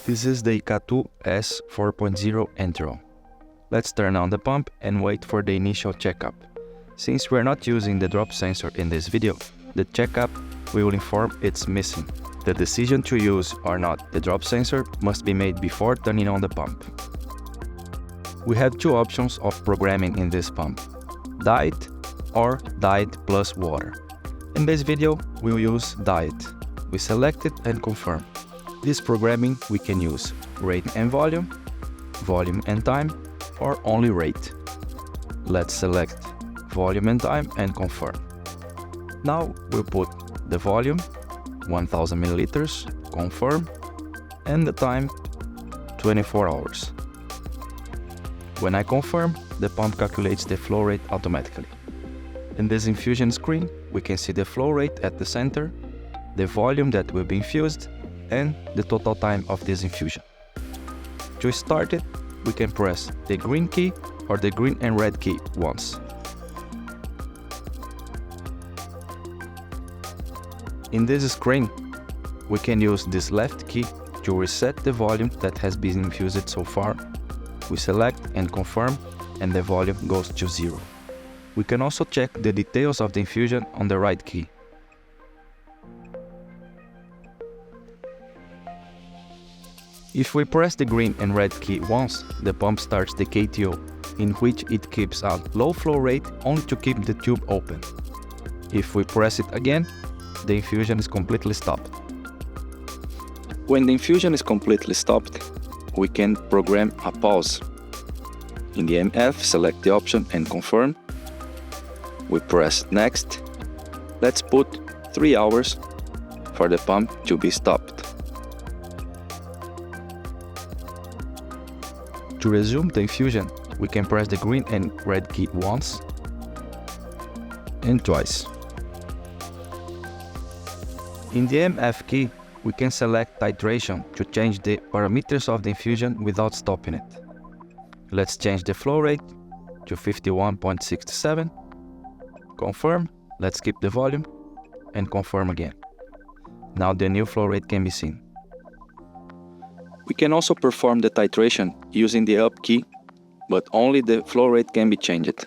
This is the Icatu S 4.0 Enteral. Let's turn on the pump and wait for the initial checkup. Since we're not using the drop sensor in this video, the checkup will inform it's missing. The decision to use or not the drop sensor must be made before turning on the pump. We have two options of programming in this pump: diet or diet plus water. In this video, we'll use diet. We select it and confirm. This programming we can use rate and volume and time, or only rate. Let's select volume and time and confirm. Now we'll put the volume, 1000 milliliters, confirm, and the time, 24 hours. When I confirm, the pump calculates the flow rate automatically. In this infusion screen, we can see the flow rate at the center, the volume that will be infused, and the total time of this infusion. To start it, we can press the green key or the green and red key once. In this screen, we can use this left key to reset the volume that has been infused so far. We select and confirm, and the volume goes to 0. We can also check the details of the infusion on the right key. If we press the green and red key once, the pump starts the KTO, in which it keeps a low flow rate only to keep the tube open. If we press it again, the infusion is completely stopped. When the infusion is completely stopped, we can program a pause. In the MF, select the option and confirm. We press next. Let's put 3 hours for the pump to be stopped. To resume the infusion, we can press the green and red key once and twice. In the MF key, we can select titration to change the parameters of the infusion without stopping it. Let's change the flow rate to 51.67. Confirm, let's keep the volume, and confirm again. Now the new flow rate can be seen. We can also perform the titration using the up key, but only the flow rate can be changed.